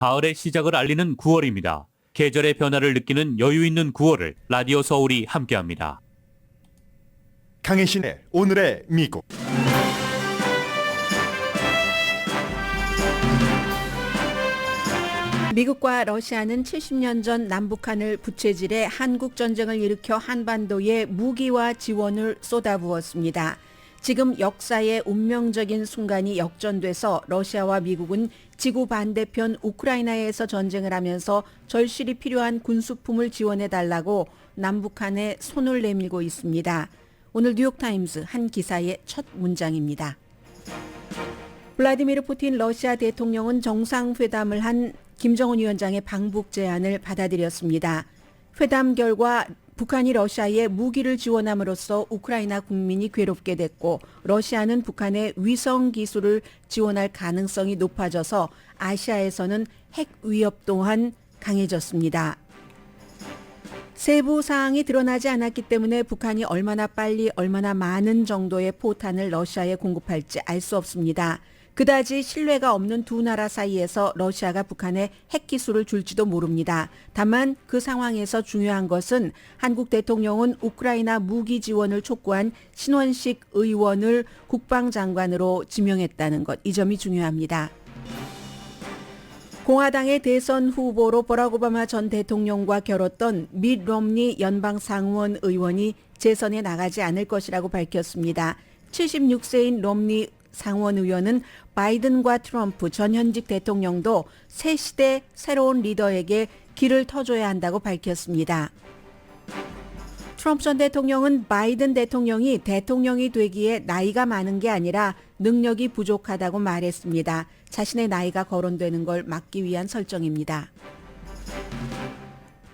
가을의 시작을 알리는 9월입니다. 계절의 변화를 느끼는 여유 있는 9월을 라디오 서울이 함께합니다. 강혜신의 오늘의 미국. 미국과 러시아는 70년 전 남북한을 부채질해 한국 전쟁을 일으켜 한반도에 무기와 지원을 쏟아부었습니다. 지금 역사의 운명적인 순간이 역전돼서 러시아와 미국은 지구 반대편 우크라이나에서 전쟁을 하면서 절실히 필요한 군수품을 지원해달라고 남북한에 손을 내밀고 있습니다. 오늘 뉴욕타임스 한 기사의 첫 문장입니다. 블라디미르 푸틴 러시아 대통령은 정상회담을 한 김정은 위원장의 방북 제안을 받아들였습니다. 회담 결과 북한이 러시아에 무기를 지원함으로써 우크라이나 국민이 괴롭게 됐고 러시아는 북한의 위성 기술을 지원할 가능성이 높아져서 아시아에서는 핵 위협 또한 강해졌습니다. 세부 사항이 드러나지 않았기 때문에 북한이 얼마나 빨리 얼마나 많은 정도의 포탄을 러시아에 공급할지 알 수 없습니다. 그다지 신뢰가 없는 두 나라 사이에서 러시아가 북한에 핵기술을 줄지도 모릅니다. 다만 그 상황에서 중요한 것은 한국 대통령은 우크라이나 무기 지원을 촉구한 신원식 의원을 국방장관으로 지명했다는 것, 이 점이 중요합니다. 공화당의 대선 후보로 버락 오바마 전 대통령과 겨뤘던 밋 롬니 연방상원 의원이 재선에 나가지 않을 것이라고 밝혔습니다. 76세인 롬니 상원 의원은 바이든과 트럼프 전 현직 대통령도 새 시대 새로운 리더에게 길을 터줘야 한다고 밝혔습니다. 트럼프 전 대통령은 바이든 대통령이 대통령이 되기에 나이가 많은 게 아니라 능력이 부족하다고 말했습니다. 자신의 나이가 거론되는 걸 막기 위한 설정입니다.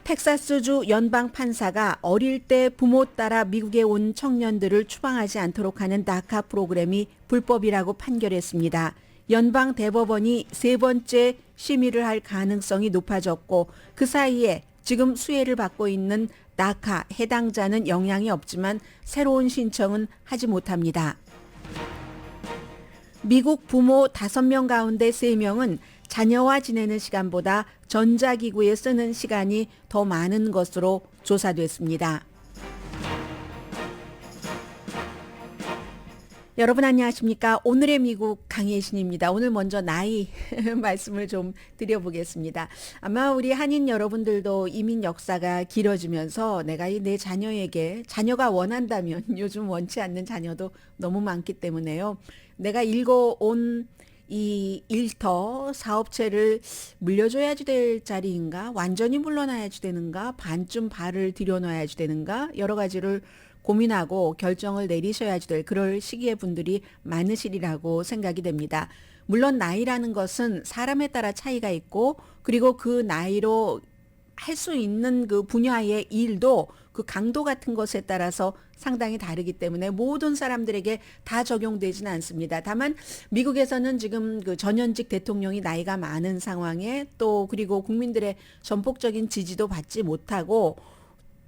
텍사스주 연방 판사가 어릴 때 부모 따라 미국에 온 청년들을 추방하지 않도록 하는 다카 프로그램이 불법이라고 판결했습니다. 연방 대법원이 세 번째 심의를 할 가능성이 높아졌고 그 사이에 지금 수혜를 받고 있는 다카 해당자는 영향이 없지만 새로운 신청은 하지 못합니다. 미국 부모 5명 가운데 3명은 자녀와 지내는 시간보다 전자기구에 쓰는 시간이 더 많은 것으로 조사됐습니다. 여러분 안녕하십니까? 오늘의 미국 강혜신입니다. 오늘 먼저 나이 말씀을 좀 드려보겠습니다. 아마 우리 한인 여러분들도 이민 역사가 길어지면서 내가 내 자녀에게 자녀가 원한다면 요즘 원치 않는 자녀도 너무 많기 때문에요. 내가 읽어온 이 일터 사업체를 물려줘야지 될 자리인가? 완전히 물러나야지 되는가? 반쯤 발을 들여놔야지 되는가? 여러 가지를 고민하고 결정을 내리셔야지 될 그럴 시기의 분들이 많으시리라고 생각이 됩니다. 물론 나이라는 것은 사람에 따라 차이가 있고 그리고 그 나이로 할 수 있는 그 분야의 일도 그 강도 같은 것에 따라서 상당히 다르기 때문에 모든 사람들에게 다 적용되지는 않습니다. 다만 미국에서는 지금 그 전현직 대통령이 나이가 많은 상황에 또 그리고 국민들의 전폭적인 지지도 받지 못하고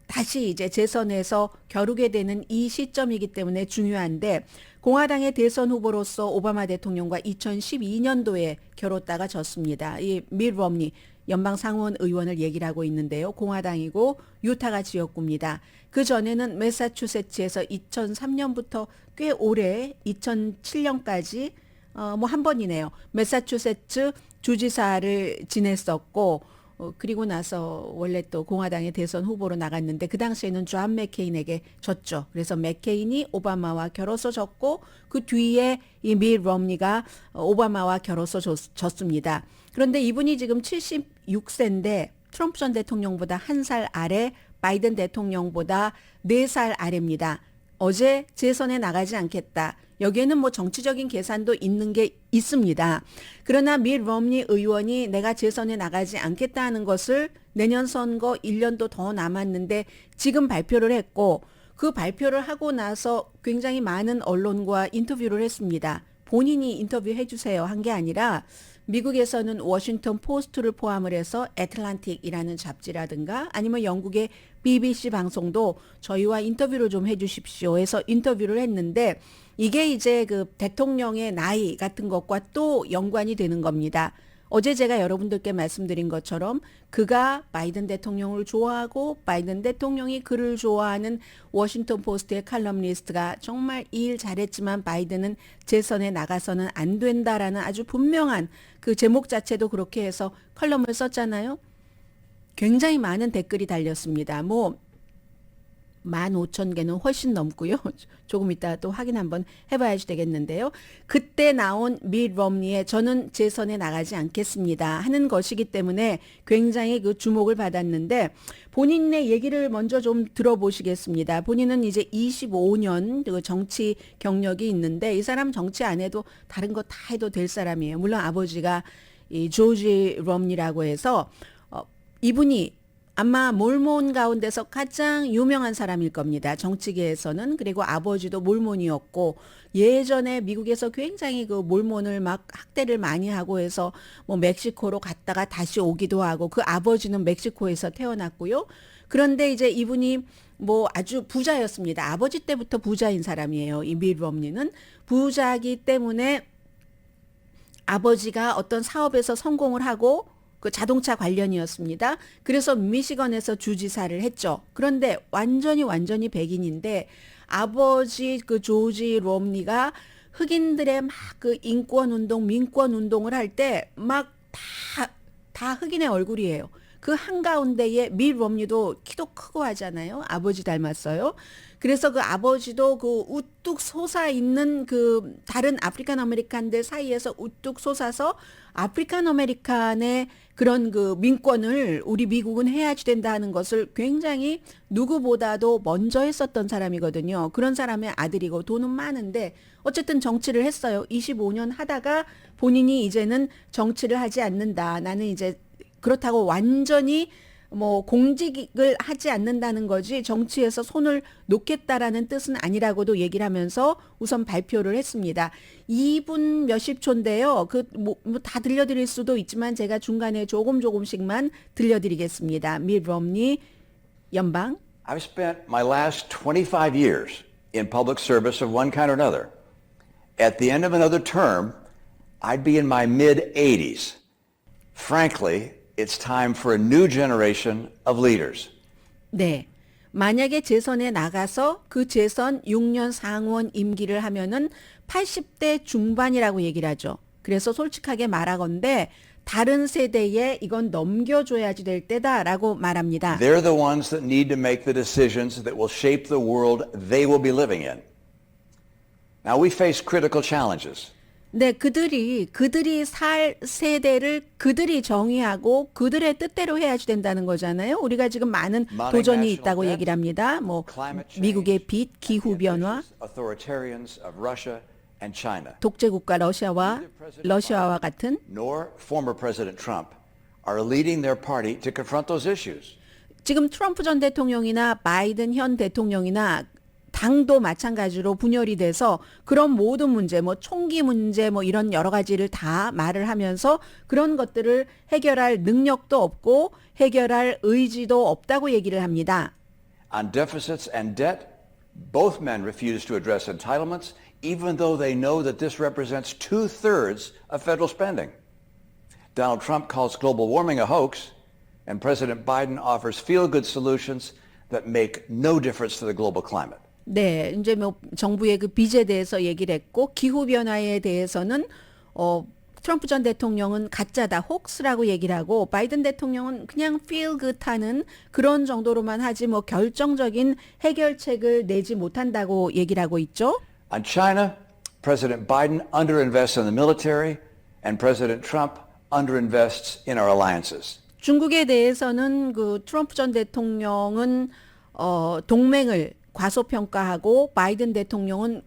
다시 이제 재선에서 겨루게 되는 이 시점이기 때문에 중요한데 공화당의 대선 후보로서 오바마 대통령과 2012년도에 겨뤘다가 졌습니다. 이 밋 롬니 연방 상원 의원을 얘기를 하고 있는데요. 공화당이고 유타가 지역구입니다. 그 전에는 매사추세츠에서 2003년부터 꽤 오래 2007년까지 한 번이네요. 매사추세츠 주지사를 지냈었고 그리고 나서 원래 또 공화당의 대선 후보로 나갔는데 그 당시에는 존 맥케인에게 졌죠. 그래서 맥케인이 오바마와 겨뤄서 졌고 그 뒤에 이 밋 롬니가 오바마와 겨뤄서 졌습니다. 그런데 이분이 지금 76세인데 트럼프 전 대통령보다 1살 아래, 바이든 대통령보다 4살 아래입니다. 어제 재선에 나가지 않겠다. 여기에는 뭐 정치적인 계산도 있는 게 있습니다. 그러나 밋 롬니 의원이 내가 재선에 나가지 않겠다 하는 것을 내년 선거 1년도 더 남았는데 지금 발표를 했고 그 발표를 하고 나서 굉장히 많은 언론과 인터뷰를 했습니다. 본인이 인터뷰해 주세요 한 게 아니라 미국에서는 워싱턴 포스트를 포함을 해서 애틀란틱이라는 잡지라든가 아니면 영국의 BBC 방송도 저희와 인터뷰를 좀 해주십시오 해서 인터뷰를 했는데 이게 이제 그 대통령의 나이 같은 것과 또 연관이 되는 겁니다. 어제 제가 여러분들께 말씀드린 것처럼 그가 바이든 대통령을 좋아하고 바이든 대통령이 그를 좋아하는 워싱턴 포스트의 칼럼니스트가 정말 이 일 잘했지만 바이든은 재선에 나가서는 안 된다라는 아주 분명한 그 제목 자체도 그렇게 해서 컬럼을 썼잖아요. 굉장히 많은 댓글이 달렸습니다. 뭐 15,000개는 훨씬 넘고요. 조금 이따 또 확인 한번 해봐야지 되겠는데요. 그때 나온 밋 romney의 저는 재선에 나가지 않겠습니다 하는 것이기 때문에 굉장히 그 주목을 받았는데 본인의 얘기를 먼저 좀 들어보시겠습니다. 본인은 이제 25년 그 정치 경력이 있는데 이 사람 정치 안 해도 다른 거 다 해도 될 사람이에요. 물론 아버지가 이 조지 럼니라고 해서 이분이 아마 몰몬 가운데서 가장 유명한 사람일 겁니다. 정치계에서는. 그리고 아버지도 몰몬이었고 예전에 미국에서 굉장히 그 몰몬을 막 학대를 많이 하고 해서 뭐 멕시코로 갔다가 다시 오기도 하고 그 아버지는 멕시코에서 태어났고요. 그런데 이제 이분이 뭐 아주 부자였습니다. 아버지 때부터 부자인 사람이에요. 이 밋 romney는 부자이기 때문에 아버지가 어떤 사업에서 성공을 하고 그 자동차 관련이었습니다. 그래서 미시건에서 주지사를 했죠. 그런데 완전히 백인인데 아버지 그 조지 롬니가 흑인들의 막 그 인권 운동, 민권 운동을 할 때 막 다 흑인의 얼굴이에요. 그 한가운데에 밋 롬니도 키도 크고 하잖아요. 아버지 닮았어요. 그래서 그 아버지도 그 우뚝 솟아 있는 그 다른 아프리칸 아메리칸들 사이에서 우뚝 솟아서 아프리칸 아메리칸의 그런 그 민권을 우리 미국은 해야지 된다 하는 것을 굉장히 누구보다도 먼저 했었던 사람이거든요. 그런 사람의 아들이고 돈은 많은데 어쨌든 정치를 했어요. 25년 하다가 본인이 이제는 정치를 하지 않는다. 나는 이제 그렇다고 완전히 뭐 공직을 하지 않는다는 거지 정치에서 손을 놓겠다라는 뜻은 아니라고도 얘기를 하면서 우선 발표를 했습니다. 2분 몇십 초인데요. 그 뭐 다 들려드릴 수도 있지만 제가 중간에 조금씩만 들려드리겠습니다. 밋 romney 연방. I've spent my last 25 years in public service of one kind or another. At the end of another term, I'd be in my mid-80s. Frankly, it's time for a new generation of leaders. 네. 만약에 재선에 나가서 그 재선 6년 상원 임기를 하면은 80대 중반이라고 얘기를 하죠. 그래서 솔직하게 말하건대 다른 세대에 이건 넘겨줘야지 될 때다라고 말합니다. They're the ones that need to make the decisions that will shape the world they will be living in. Now we face critical challenges. 네, 그들이 살 세대를 그들이 정의하고 그들의 뜻대로 해야지 된다는 거잖아요. 우리가 지금 많은 도전이 있다고 얘기를 합니다. 뭐 미국의 빚, 기후 변화, authoritarians of Russia and China. 독재 국가 러시아와 같은 Nor former President Trump are leading their party to confront those issues. 지금 트럼프 전 대통령이나 바이든 현 대통령이나 당도 마찬가지로 분열이 돼서 그런 모든 문제, 뭐 총기 문제, 뭐 이런 여러 가지를 다 말을 하면서 그런 것들을 해결할 능력도 없고 해결할 의지도 없다고 얘기를 합니다. On deficits and debt, both men refuse to address entitlements, even though they know that this represents 2/3 of federal spending. Donald Trump calls global warming a hoax, and President Biden offers feel-good solutions that make no difference to the global climate. 네, 이제 뭐 정부의 그 빚에 대해서 얘기를 했고 기후 변화에 대해서는 트럼프 전 대통령은 가짜다, 혹스라고 얘기를 하고 바이든 대통령은 그냥 feel good 하는 그런 정도로만 하지 뭐 결정적인 해결책을 내지 못한다고 얘기를 하고 있죠. On China, President Biden underinvests in the military, and President Trump underinvests in our alliances. 중국에 대해서는 그 트럼프 전 대통령은 동맹을 과소평가하고 바이든 대통령은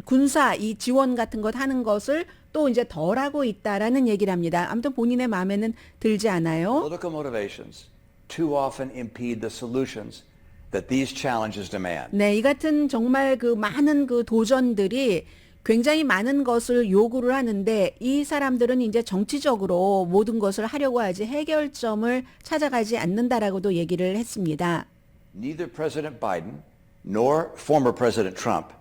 군사 이 지원 같은 것 하는 것을 또 이제 덜 하고 있다라는 얘기를 합니다. 아무튼 본인의 마음에는 들지 않아요. Political motivations too often impede the solutions that these challenges demand. 네, 이 같은 정말 그 많은 그 도전들이 굉장히 많은 것을 요구를 하는데 이 사람들은 이제 정치적으로 모든 것을 하려고 하지 해결점을 찾아가지 않는다라고도 얘기를 했습니다. Neither President Biden nor former President Trump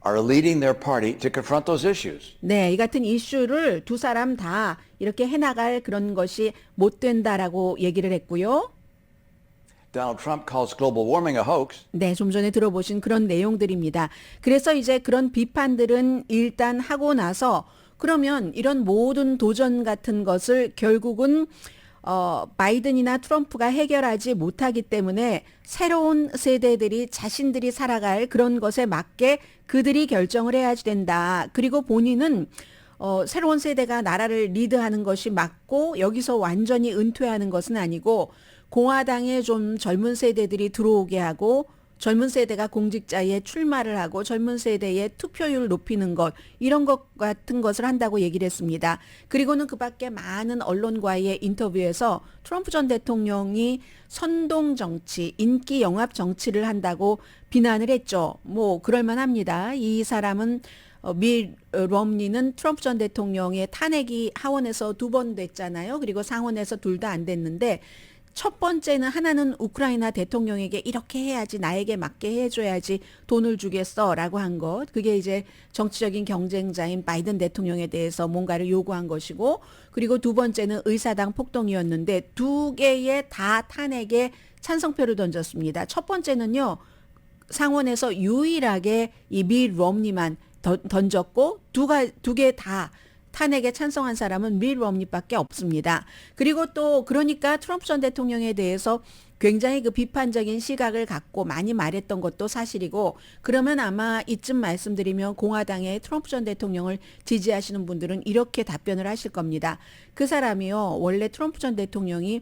are leading their party to confront those issues. 네, 이 같은 이슈를 두 사람 다 이렇게 해나갈 그런 것이 못 된다라고 얘기를 했고요. Donald Trump calls global warming a hoax. 네, 좀 전에 들어보신 그런 내용들입니다. 그래서 이제 그런 비판들은 일단 하고 나서 그러면 이런 모든 도전 같은 것을 결국은 바이든이나 트럼프가 해결하지 못하기 때문에 새로운 세대들이 자신들이 살아갈 그런 것에 맞게 그들이 결정을 해야 된다. 그리고 본인은 새로운 세대가 나라를 리드하는 것이 맞고 여기서 완전히 은퇴하는 것은 아니고 공화당에 좀 젊은 세대들이 들어오게 하고 젊은 세대가 공직자에 출마를 하고 젊은 세대의 투표율을 높이는 것 이런 것 같은 것을 한다고 얘기를 했습니다. 그리고는 그 밖에 많은 언론과의 인터뷰에서 트럼프 전 대통령이 선동 정치, 인기 영합 정치를 한다고 비난을 했죠. 뭐 그럴 만합니다. 이 사람은 미 럼니는 트럼프 전 대통령의 탄핵이 하원에서 2번 됐잖아요. 그리고 상원에서 둘 다 안 됐는데 첫 번째는 하나는 우크라이나 대통령에게 이렇게 해야지 나에게 맞게 해줘야지 돈을 주겠어라고 한 것. 그게 이제 정치적인 경쟁자인 바이든 대통령에 대해서 뭔가를 요구한 것이고 그리고 두 번째는 의사당 폭동이었는데 두 개의 다 탄핵에 찬성표를 던졌습니다. 첫 번째는요. 상원에서 유일하게 이 미 럼니만 던졌고 두 개 다 탄핵에 찬성한 사람은 미 럼니밖에 없습니다. 그리고 또 그러니까 트럼프 전 대통령에 대해서 굉장히 그 비판적인 시각을 갖고 많이 말했던 것도 사실이고 그러면 아마 이쯤 말씀드리면 공화당의 트럼프 전 대통령을 지지하시는 분들은 이렇게 답변을 하실 겁니다. 그 사람이요. 원래 트럼프 전 대통령이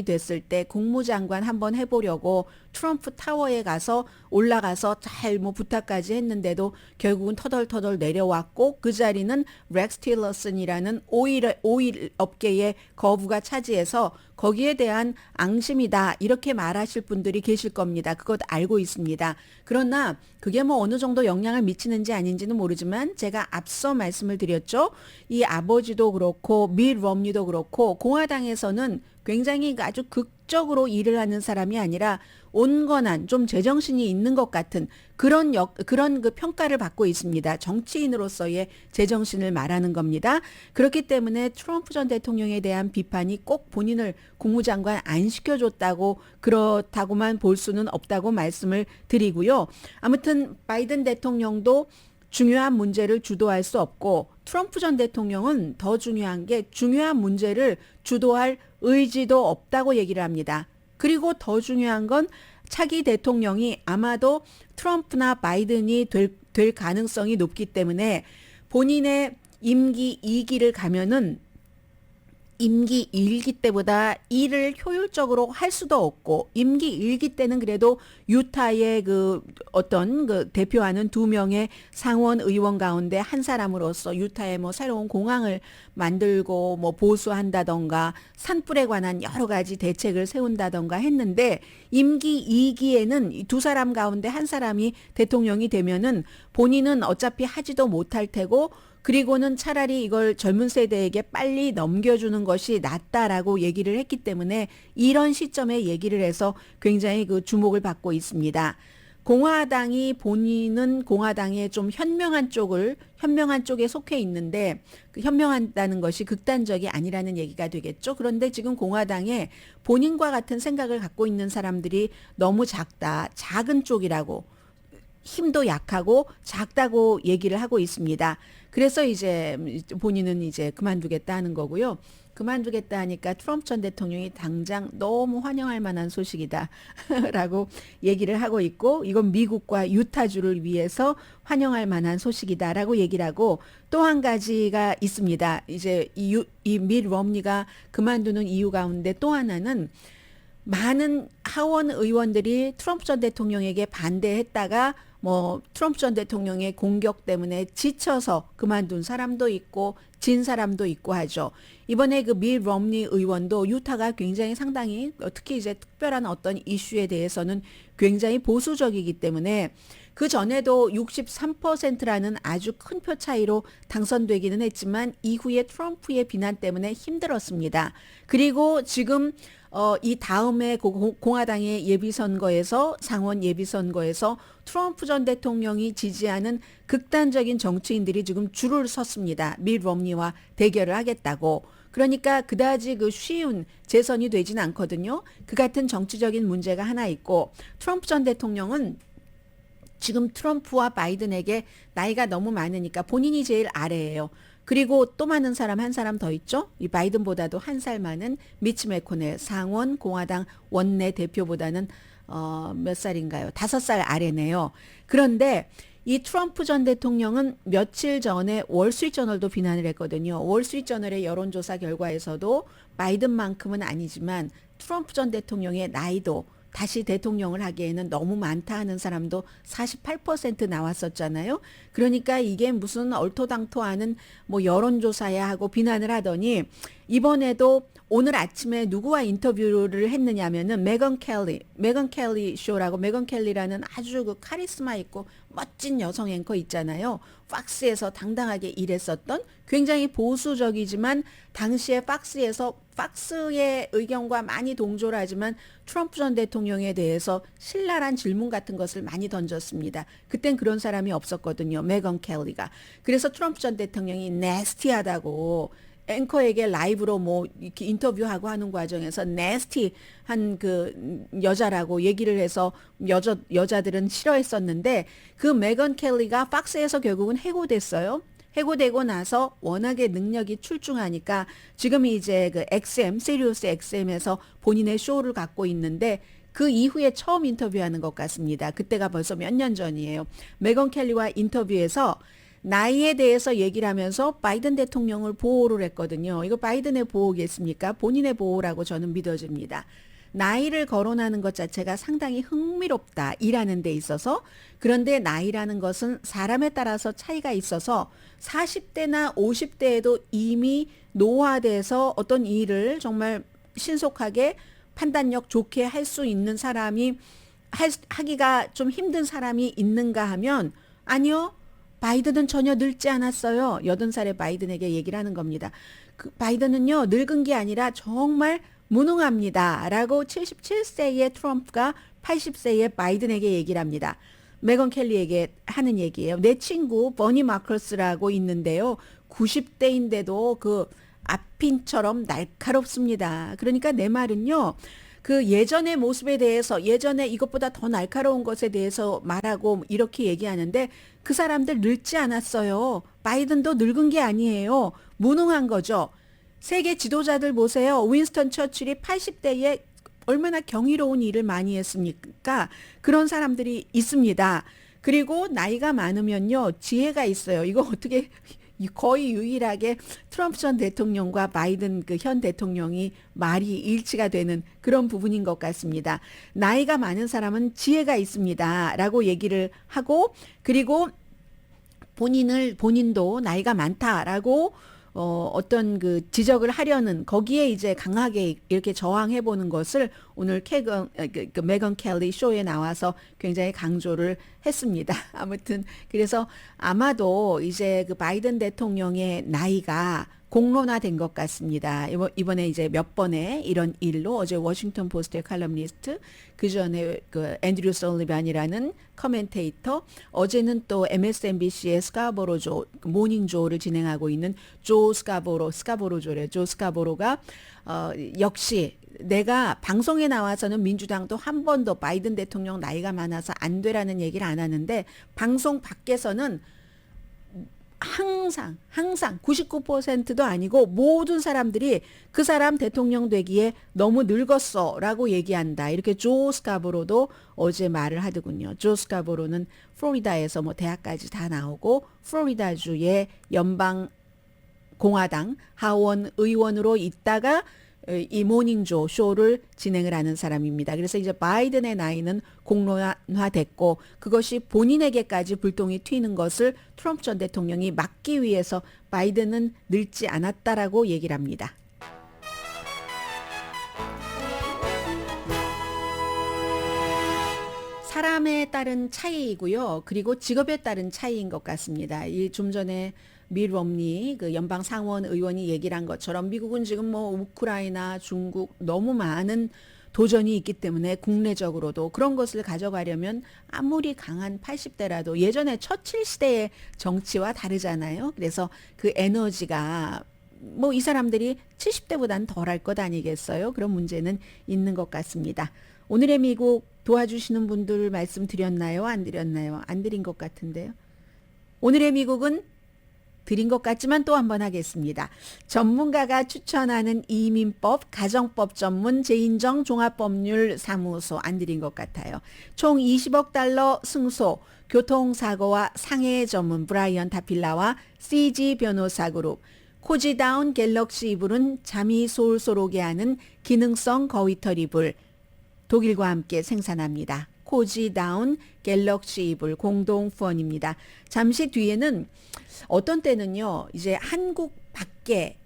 됐을 때 국무장관 한번 해보려고 트럼프 타워에 가서 올라가서 잘 뭐 부탁까지 했는데도 결국은 터덜터덜 내려왔고 그 자리는 렉스 틸러슨이라는 오일 업계의 거부가 차지해서 거기에 대한 앙심이다 이렇게 말하실 분들이 계실 겁니다. 그것 알고 있습니다. 그러나 그게 뭐 어느 정도 영향을 미치는지 아닌지는 모르지만 제가 앞서 말씀을 드렸죠. 이 아버지도 그렇고 미 럼니도 그렇고 공화당에서는 굉장히 아주 극적으로 일을 하는 사람이 아니라 온건한 좀 제정신이 있는 것 같은 그런 그 평가를 받고 있습니다. 정치인으로서의 제정신을 말하는 겁니다. 그렇기 때문에 트럼프 전 대통령에 대한 비판이 꼭 본인을 국무장관 안 시켜줬다고 그렇다고만 볼 수는 없다고 말씀을 드리고요. 아무튼 바이든 대통령도 중요한 문제를 주도할 수 없고 트럼프 전 대통령은 더 중요한 게 중요한 문제를 주도할 의지도 없다고 얘기를 합니다. 그리고 더 중요한 건 차기 대통령이 아마도 트럼프나 바이든이 될 가능성이 높기 때문에 본인의 임기 2기를 가면은 임기 1기 때보다 일을 효율적으로 할 수도 없고 임기 1기 때는 그래도 유타의 그 어떤 그 대표하는 2명의 상원 의원 가운데 한 사람으로서 유타에 뭐 새로운 공항을 만들고 뭐 보수한다던가 산불에 관한 여러 가지 대책을 세운다던가 했는데 임기 2기에는 두 사람 가운데 한 사람이 대통령이 되면은 본인은 어차피 하지도 못할 테고 그리고는 차라리 이걸 젊은 세대에게 빨리 넘겨주는 것이 낫다라고 얘기를 했기 때문에 이런 시점에 얘기를 해서 굉장히 그 주목을 받고 있습니다. 공화당이 본인은 공화당의 좀 현명한 쪽에 속해 있는데 그 현명하다는 것이 극단적이 아니라는 얘기가 되겠죠. 그런데 지금 공화당에 본인과 같은 생각을 갖고 있는 사람들이 너무 작은 쪽이라고 힘도 약하고 작다고 얘기를 하고 있습니다. 그래서 이제 본인은 이제 그만두겠다 하는 거고요. 그만두겠다 하니까 트럼프 전 대통령이 당장 너무 환영할 만한 소식이다 라고 얘기를 하고 있고 이건 미국과 유타주를 위해서 환영할 만한 소식이다 라고 얘기를 하고 또 한 가지가 있습니다. 이제 이 밋 럼니가 그만두는 이유 가운데 또 하나는 많은 하원 의원들이 트럼프 전 대통령에게 반대했다가 뭐 트럼프 전 대통령의 공격 때문에 지쳐서 그만둔 사람도 있고 진 사람도 있고 하죠. 이번에 그 밋 럼니 의원도 유타가 굉장히 상당히 특히 이제 특별한 어떤 이슈에 대해서는 굉장히 보수적이기 때문에 그 전에도 63%라는 아주 큰 표 차이로 당선되기는 했지만 이후에 트럼프의 비난 때문에 힘들었습니다. 그리고 지금 이 다음에 공화당의 예비선거에서 상원 예비선거에서 트럼프 전 대통령이 지지하는 극단적인 정치인들이 지금 줄을 섰습니다. 밋 롬니와 대결을 하겠다고. 그러니까 그다지 그 쉬운 재선이 되진 않거든요. 그 같은 정치적인 문제가 하나 있고 트럼프 전 대통령은 지금 트럼프와 바이든에게 나이가 너무 많으니까 본인이 제일 아래예요. 그리고 또 많은 사람 한 사람 더 있죠. 이 바이든보다도 한 살 많은 미치 매코넬 상원 공화당 원내 대표보다는 몇 살인가요? 5살 아래네요. 그런데 이 트럼프 전 대통령은 며칠 전에 월스트리트저널도 비난을 했거든요. 월스트리트저널의 여론조사 결과에서도 바이든만큼은 아니지만 트럼프 전 대통령의 나이도 다시 대통령을 하기에는 너무 많다 하는 사람도 48% 나왔었잖아요. 그러니까 이게 무슨 얼토당토하는 뭐 여론조사야 하고 비난을 하더니 이번에도 오늘 아침에 누구와 인터뷰를 했느냐면은 메건 켈리 쇼라고 메건 켈리라는 아주 그 카리스마 있고 멋진 여성 앵커 있잖아요. 팍스에서 당당하게 일했었던 굉장히 보수적이지만 당시에 팍스의 의견과 많이 동조를 하지만 트럼프 전 대통령에 대해서 신랄한 질문 같은 것을 많이 던졌습니다. 그땐 그런 사람이 없었거든요. 메건 켈리가. 그래서 트럼프 전 대통령이 네스티하다고 앵커에게 라이브로 뭐 이렇게 인터뷰하고 하는 과정에서 네스티한 그 여자라고 얘기를 해서 여자들은 싫어했었는데 그 메건 켈리가 팍스에서 결국은 해고됐어요. 해고되고 나서 워낙에 능력이 출중하니까 지금 이제 그 시리우스 XM에서 본인의 쇼를 갖고 있는데 그 이후에 처음 인터뷰하는 것 같습니다. 그때가 벌써 몇 년 전이에요. 메건 켈리와 인터뷰에서 나이에 대해서 얘기를 하면서 바이든 대통령을 보호를 했거든요. 이거 바이든의 보호겠습니까? 본인의 보호라고 저는 믿어집니다. 나이를 거론하는 것 자체가 상당히 흥미롭다. 일하는 데 있어서. 그런데 나이라는 것은 사람에 따라서 차이가 있어서 40대나 50대에도 이미 노화돼서 어떤 일을 정말 신속하게 판단력 좋게 할 수 있는 사람이 하기가 좀 힘든 사람이 있는가 하면 아니요. 바이든은 전혀 늙지 않았어요. 80살의 바이든에게 얘기를 하는 겁니다. 그 바이든은요. 늙은 게 아니라 정말 무능합니다. 라고 77세의 트럼프가 80세의 바이든에게 얘기를 합니다. 메건 켈리에게 하는 얘기예요. 내 친구 버니 마커스라고 있는데요. 90대인데도 그 앞핀처럼 날카롭습니다. 그러니까 내 말은요. 그 예전의 모습에 대해서 예전에 이것보다 더 날카로운 것에 대해서 말하고 이렇게 얘기하는데 그 사람들 늙지 않았어요. 바이든도 늙은 게 아니에요. 무능한 거죠. 세계 지도자들 보세요. 윈스턴 처칠이 80대에 얼마나 경이로운 일을 많이 했습니까? 그런 사람들이 있습니다. 그리고 나이가 많으면요. 지혜가 있어요. 이거 어떻게 거의 유일하게 트럼프 전 대통령과 바이든 그 현 대통령이 말이 일치가 되는 그런 부분인 것 같습니다. 나이가 많은 사람은 지혜가 있습니다. 라고 얘기를 하고 그리고 본인도 나이가 많다라고 어떤 그 지적을 하려는 거기에 이제 강하게 이렇게 저항해 보는 것을 오늘 메건 켈리 쇼에 나와서 굉장히 강조를 했습니다. 아무튼 그래서 아마도 이제 그 바이든 대통령의 나이가 공론화된 것 같습니다. 이번에 이제 몇 번의 이런 일로 어제 워싱턴 포스트의 칼럼니스트, 그 전에 그 앤드류 설리반이라는 커멘테이터, 어제는 또 MSNBC의 스카보로조 모닝조를 진행하고 있는 조 스카보로조래. 조 스카보로가 역시 내가 방송에 나와서는 민주당도 한 번도 바이든 대통령 나이가 많아서 안 되라는 얘기를 안 하는데 방송 밖에서는 항상 99%도 아니고 모든 사람들이 그 사람 대통령 되기에 너무 늙었어 라고 얘기한다. 이렇게 조 스카보로도 어제 말을 하더군요. 조 스카보로는 플로리다에서 뭐 대학까지 다 나오고 플로리다주의 연방 공화당 하원 의원으로 있다가 이 모닝조 쇼를 진행을 하는 사람입니다. 그래서 이제 바이든의 나이는 공론화됐고 그것이 본인에게까지 불똥이 튀는 것을 트럼프 전 대통령이 막기 위해서 바이든은 늙지 않았다라고 얘기를 합니다. 사람에 따른 차이이고요. 그리고 직업에 따른 차이인 것 같습니다. 이 좀 전에 밋 롬니 그 연방 상원 의원이 얘기를 한 것처럼 미국은 지금 뭐 우크라이나, 중국 너무 많은 도전이 있기 때문에 국내적으로도 그런 것을 가져가려면 아무리 강한 80대라도 예전에 처칠 시대의 정치와 다르잖아요. 그래서 그 에너지가 뭐 이 사람들이 70대보다는 덜할 것 아니겠어요? 그런 문제는 있는 것 같습니다. 오늘의 미국 도와주시는 분들 말씀드렸나요? 안 드렸나요? 안 드린 것 같은데요. 오늘의 미국은 드린 것 같지만 또 한번 하겠습니다. 전문가가 추천하는 이민법, 가정법 전문 제인정 종합법률 사무소 안 드린 것 같아요. 총 20억 달러 승소, 교통사고와 상해 전문 브라이언 타필라와 CG 변호사 그룹, 코지다운 갤럭시 이불은 잠이 솔솔 오게 하는 기능성 거위털 이불, 독일과 함께 생산합니다. 코지다운 갤럭시 이불 공동 후원입니다. 잠시 뒤에는 어떤 때는요, 이제 한국 밖에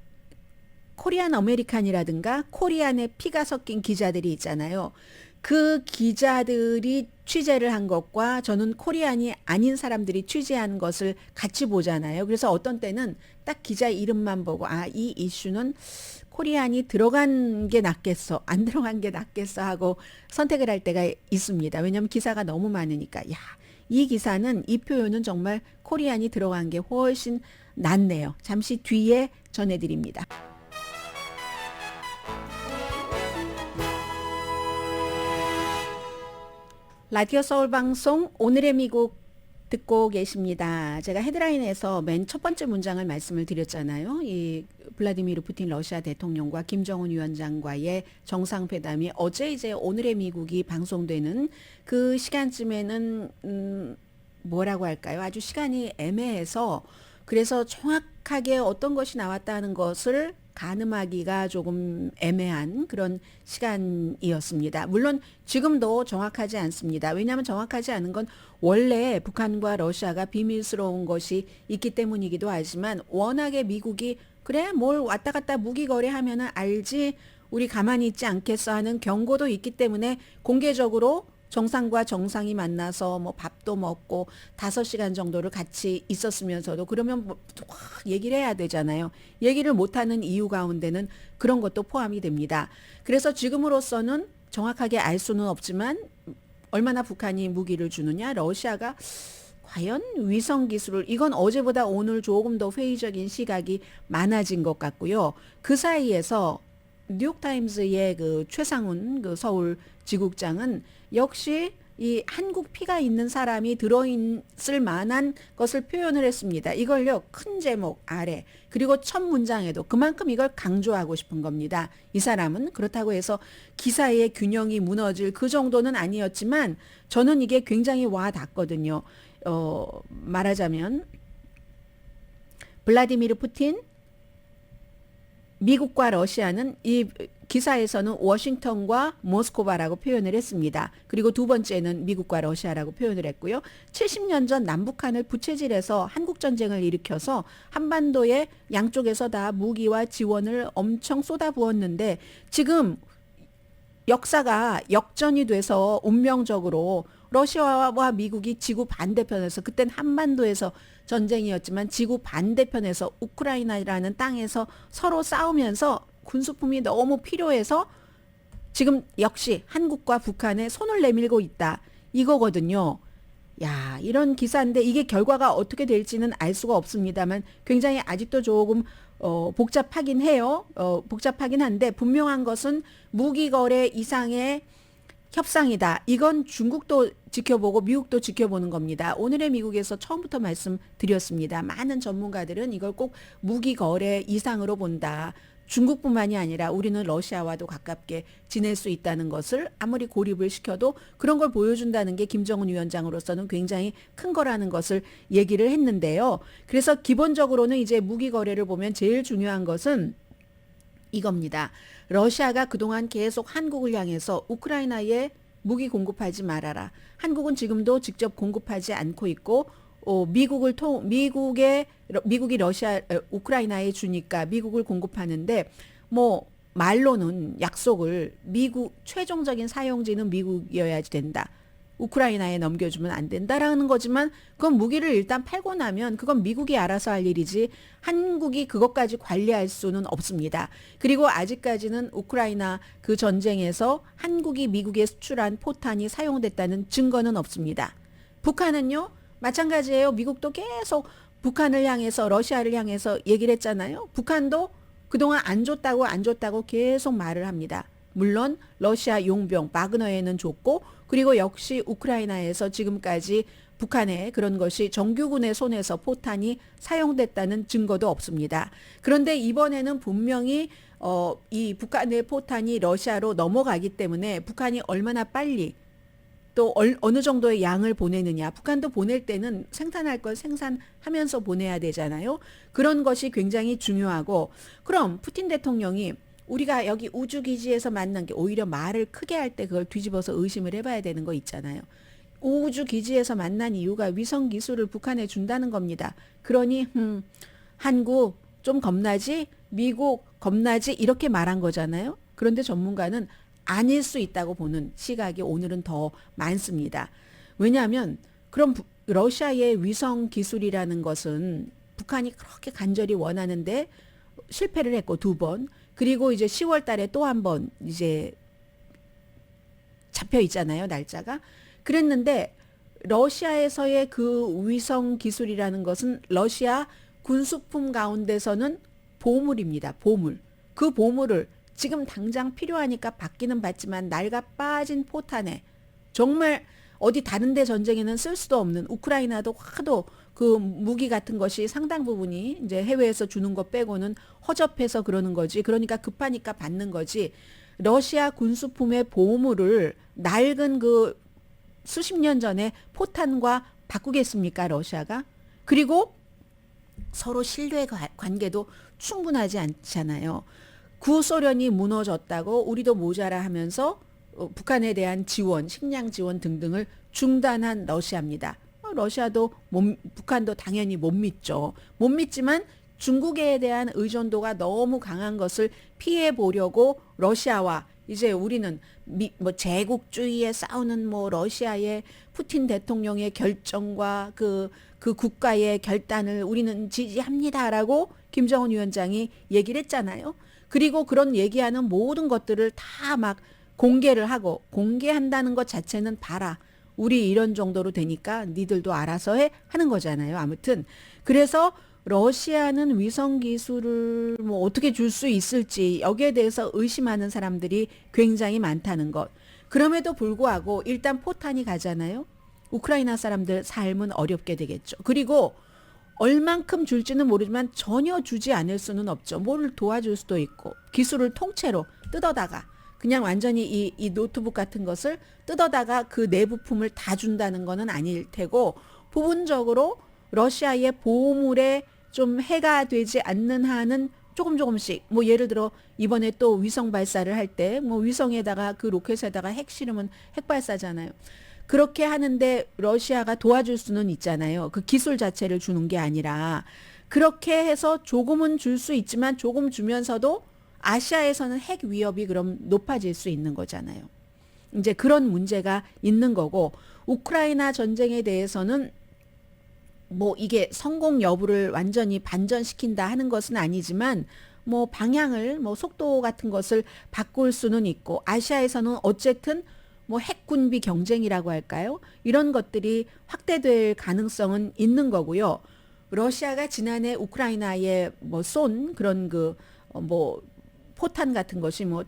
코리안 아메리칸이라든가 코리안에 피가 섞인 기자들이 있잖아요. 그 기자들이 취재를 한 것과 저는 코리안이 아닌 사람들이 취재한 것을 같이 보잖아요. 그래서 어떤 때는 딱 기자 이름만 보고 아, 이 이슈는 코리안이 들어간 게 낫겠어, 안 들어간 게 낫겠어 하고 선택을 할 때가 있습니다. 왜냐하면 기사가 너무 많으니까. 야, 이 기사는 이 표현은 정말 코리안이 들어간 게 훨씬 낫네요. 잠시 뒤에 전해드립니다. 라디오 서울 방송 오늘의 미국 듣고 계십니다. 제가 헤드라인에서 맨 첫 번째 문장을 말씀을 드렸잖아요. 이 블라디미르 푸틴 러시아 대통령과 김정은 위원장과의 정상회담이 어제 이제 오늘의 미국이 방송되는 그 시간쯤에는 뭐라고 할까요? 아주 시간이 애매해서 그래서 정확하게 어떤 것이 나왔다는 것을 가늠하기가 조금 애매한 그런 시간이었습니다. 물론 지금도 정확하지 않습니다. 왜냐하면 정확하지 않은 건 원래 북한과 러시아가 비밀스러운 것이 있기 때문이기도 하지만 워낙에 미국이 그래 뭘 왔다 갔다 무기 거래하면은 알지 우리 가만히 있지 않겠어 하는 경고도 있기 때문에 공개적으로 정상과 정상이 만나서 뭐 밥도 먹고 5시간 정도를 같이 있었으면서도 그러면 뭐 얘기를 해야 되잖아요. 얘기를 못하는 이유 가운데는 그런 것도 포함이 됩니다. 그래서 지금으로서는 정확하게 알 수는 없지만 얼마나 북한이 무기를 주느냐, 러시아가 과연 위성 기술을, 이건 어제보다 오늘 조금 더 회의적인 시각이 많아진 것 같고요. 그 사이에서 뉴욕타임즈의 그 최상훈 그 서울 지국장은 역시 이 한국 피가 있는 사람이 들어있을 만한 것을 표현을 했습니다. 이걸요, 큰 제목 아래 그리고 첫 문장에도 그만큼 이걸 강조하고 싶은 겁니다. 이 사람은 그렇다고 해서 기사의 균형이 무너질 그 정도는 아니었지만 저는 이게 굉장히 와 닿거든요. 말하자면 블라디미르 푸틴, 미국과 러시아는 이 기사에서는 워싱턴과 모스크바라고 표현을 했습니다. 그리고 두 번째는 미국과 러시아라고 표현을 했고요. 70년 전 남북한을 부채질해서 한국전쟁을 일으켜서 한반도에 양쪽에서 다 무기와 지원을 엄청 쏟아부었는데 지금 역사가 역전이 돼서 운명적으로 러시아와 미국이 지구 반대편에서, 그땐 한반도에서 전쟁이었지만 지구 반대편에서 우크라이나라는 땅에서 서로 싸우면서 군수품이 너무 필요해서 지금 역시 한국과 북한에 손을 내밀고 있다, 이거거든요. 야, 이런 기사인데 이게 결과가 어떻게 될지는 알 수가 없습니다만 굉장히 아직도 조금 복잡하긴 해요. 복잡하긴 한데 분명한 것은 무기 거래 이상의 협상이다. 이건 중국도 지켜보고 미국도 지켜보는 겁니다. 오늘의 미국에서 처음부터 말씀드렸습니다. 많은 전문가들은 이걸 꼭 무기 거래 이상으로 본다. 중국뿐만이 아니라 우리는 러시아와도 가깝게 지낼 수 있다는 것을 아무리 고립을 시켜도 그런 걸 보여준다는 게 김정은 위원장으로서는 굉장히 큰 거라는 것을 얘기를 했는데요. 그래서 기본적으로는 이제 무기 거래를 보면 제일 중요한 것은 이겁니다. 러시아가 그동안 계속 한국을 향해서 우크라이나에 무기 공급하지 말아라. 한국은 지금도 직접 공급하지 않고 있고 미국이 우크라이나에 주니까 미국을 공급하는데 뭐 말로는 약속을 미국 최종적인 사용지는 미국이어야 된다. 우크라이나에 넘겨주면 안 된다라는 거지만 그건 무기를 일단 팔고 나면 그건 미국이 알아서 할 일이지 한국이 그것까지 관리할 수는 없습니다. 그리고 아직까지는 우크라이나 그 전쟁에서 한국이 미국에 수출한 포탄이 사용됐다는 증거는 없습니다. 북한은요, 마찬가지예요. 미국도 계속 북한을 향해서 러시아를 향해서 얘기를 했잖아요. 북한도 그동안 안 줬다고 계속 말을 합니다. 물론 러시아 용병 바그너에는 줬고 그리고 역시 우크라이나에서 지금까지 북한의 그런 것이 정규군의 손에서 포탄이 사용됐다는 증거도 없습니다. 그런데 이번에는 분명히 이 북한의 포탄이 러시아로 넘어가기 때문에 북한이 얼마나 빨리 또 어느 정도의 양을 보내느냐. 북한도 보낼 때는 생산할 걸 생산하면서 보내야 되잖아요. 그런 것이 굉장히 중요하고 그럼 푸틴 대통령이 우리가 여기 우주기지에서 만난 게 오히려 말을 크게 할 때 그걸 뒤집어서 의심을 해봐야 되는 거 있잖아요. 우주기지에서 만난 이유가 위성 기술을 북한에 준다는 겁니다. 그러니 한국 좀 겁나지? 미국 겁나지? 이렇게 말한 거잖아요. 그런데 전문가는 아닐 수 있다고 보는 시각이 오늘은 더 많습니다. 왜냐하면 그럼 러시아의 위성 기술이라는 것은 북한이 그렇게 간절히 원하는데 실패를 했고 2번 그리고 이제 10월 달에 또 한 번 이제 잡혀 있잖아요, 날짜가. 그랬는데 러시아에서의 그 위성 기술이라는 것은 러시아 군수품 가운데서는 보물입니다. 보물. 그 보물을 지금 당장 필요하니까 받기는 받지만 낡아 빠진 포탄에 정말 어디 다른 데 전쟁에는 쓸 수도 없는 우크라이나도 하도 그 무기 같은 것이 상당 부분이 이제 해외에서 주는 것 빼고는 허접해서 그러는 거지. 그러니까 급하니까 받는 거지. 러시아 군수품의 보물을 낡은 그 수십 년 전에 포탄과 바꾸겠습니까, 러시아가? 그리고 서로 신뢰 관계도 충분하지 않잖아요. 구소련이 무너졌다고 우리도 모자라 하면서 북한에 대한 지원, 식량 지원 등등을 중단한 러시아입니다. 러시아도 북한도 당연히 못 믿죠. 못 믿지만 중국에 대한 의존도가 너무 강한 것을 피해 보려고 러시아와 이제 우리는 뭐 제국주의에 싸우는 뭐 러시아의 푸틴 대통령의 결정과 그 국가의 결단을 우리는 지지합니다라고 김정은 위원장이 얘기를 했잖아요. 그리고 그런 얘기하는 모든 것들을 다 막 공개를 하고 공개한다는 것 자체는 봐라. 우리 이런 정도로 되니까 니들도 알아서 해 하는 거잖아요. 아무튼 그래서 러시아는 위성 기술을 뭐 어떻게 줄 수 있을지 여기에 대해서 의심하는 사람들이 굉장히 많다는 것. 그럼에도 불구하고 일단 포탄이 가잖아요. 우크라이나 사람들 삶은 어렵게 되겠죠. 그리고 얼만큼 줄지는 모르지만 전혀 주지 않을 수는 없죠. 뭘 도와줄 수도 있고 기술을 통째로 뜯어다가 그냥 완전히 이 노트북 같은 것을 뜯어다가 그 내부품을 다 준다는 거는 아닐 테고 부분적으로 러시아의 보물에 좀 해가 되지 않는 한은 조금씩 뭐 예를 들어 이번에 또 위성 발사를 할 때 뭐 위성에다가 그 로켓에다가 핵 실으면 핵 발사잖아요. 그렇게 하는데 러시아가 도와줄 수는 있잖아요. 그 기술 자체를 주는 게 아니라 그렇게 해서 조금은 줄 수 있지만 조금 주면서도 아시아에서는 핵 위협이 그럼 높아질 수 있는 거잖아요. 이제 그런 문제가 있는 거고 우크라이나 전쟁에 대해서는 뭐 이게 성공 여부를 완전히 반전시킨다 하는 것은 아니지만 뭐 방향을 뭐 속도 같은 것을 바꿀 수는 있고 아시아에서는 어쨌든 뭐 핵군비 경쟁이라고 할까요? 이런 것들이 확대될 가능성은 있는 거고요. 러시아가 지난해 우크라이나에 뭐 쏜 그런 그 뭐 포탄 같은 것이 뭐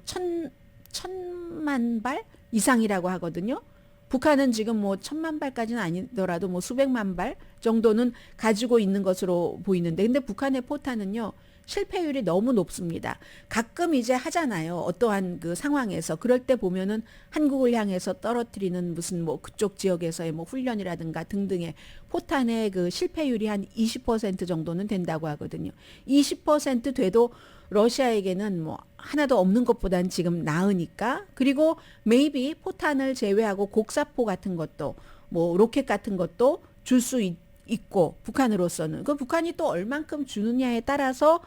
천만 발 이상이라고 하거든요. 북한은 지금 뭐 1000만 발까지는 아니더라도 뭐 수백만 발 정도는 가지고 있는 것으로 보이는데 근데 북한의 포탄은요. 실패율이 너무 높습니다. 가끔 이제 하잖아요. 어떠한 그 상황에서 그럴 때 보면은 한국을 향해서 떨어뜨리는 무슨 뭐 그쪽 지역에서의 뭐 훈련이라든가 등등의 포탄의 그 실패율이 한 20% 정도는 된다고 하거든요. 20% 돼도 러시아에게는 뭐 하나도 없는 것보단 지금 나으니까 그리고 maybe 포탄을 제외하고 곡사포 같은 것도 뭐 로켓 같은 것도 줄 수 있고 북한으로서는 그 북한이 또 얼만큼 주느냐에 따라서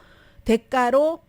대가로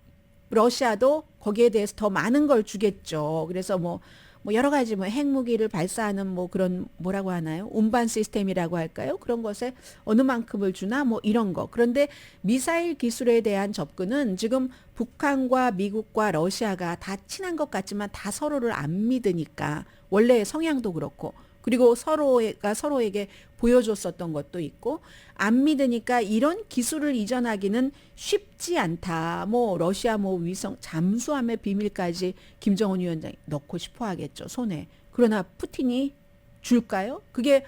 러시아도 거기에 대해서 더 많은 걸 주겠죠. 그래서 뭐 뭐 여러 가지 뭐 핵무기를 발사하는 뭐 그런 뭐라고 하나요? 운반 시스템이라고 할까요? 그런 것에 어느 만큼을 주나 뭐 이런 거. 그런데 미사일 기술에 대한 접근은 지금 북한과 미국과 러시아가 다 친한 것 같지만 다 서로를 안 믿으니까 원래 성향도 그렇고 그리고 서로가 서로에게 보여줬었던 것도 있고 안 믿으니까 이런 기술을 이전하기는 쉽지 않다. 뭐 러시아 뭐 위성 잠수함의 비밀까지 김정은 위원장이 넣고 싶어 하겠죠. 손에. 그러나 푸틴이 줄까요? 그게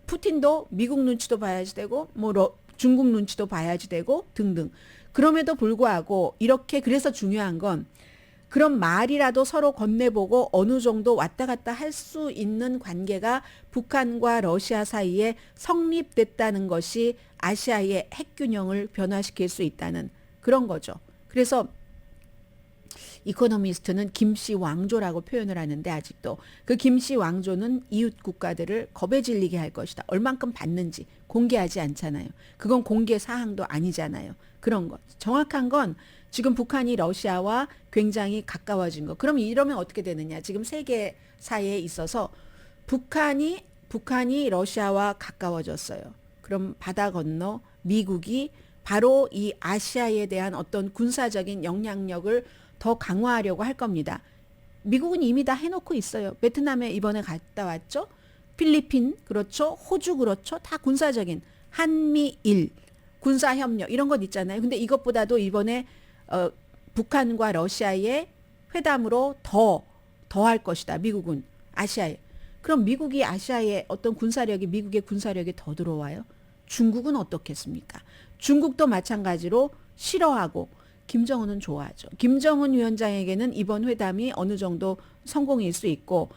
푸틴도 미국 눈치도 봐야지 되고 뭐 중국 눈치도 봐야지 되고 등등. 그럼에도 불구하고 이렇게 그래서 중요한 건 그런 말이라도 서로 건네보고 어느 정도 왔다 갔다 할 수 있는 관계가 북한과 러시아 사이에 성립됐다는 것이 아시아의 핵균형을 변화시킬 수 있다는 그런 거죠. 그래서 이코노미스트는 김씨 왕조라고 표현을 하는데 아직도 그 김씨 왕조는 이웃 국가들을 겁에 질리게 할 것이다. 얼만큼 받는지 공개하지 않잖아요. 그건 공개 사항도 아니잖아요. 그런 것. 정확한 건 지금 북한이 러시아와 굉장히 가까워진 거. 그럼 이러면 어떻게 되느냐? 지금 세계사에 있어서 북한이 러시아와 가까워졌어요. 그럼 바다 건너 미국이 바로 이 아시아에 대한 어떤 군사적인 영향력을 더 강화하려고 할 겁니다. 미국은 이미 다 해놓고 있어요. 베트남에 이번에 갔다 왔죠. 필리핀 그렇죠. 호주 그렇죠. 다 군사적인 한미일 군사협력 이런 것 있잖아요. 근데 이것보다도 이번에 북한과 러시아의 회담으로 더 할 것이다. 미국은 아시아에. 그럼 미국이 아시아에 어떤 군사력이 미국의 군사력이 더 들어와요? 중국은 어떻겠습니까? 중국도 마찬가지로 싫어하고 김정은은 좋아하죠. 김정은 위원장에게는 이번 회담이 어느 정도 성공일 수 있고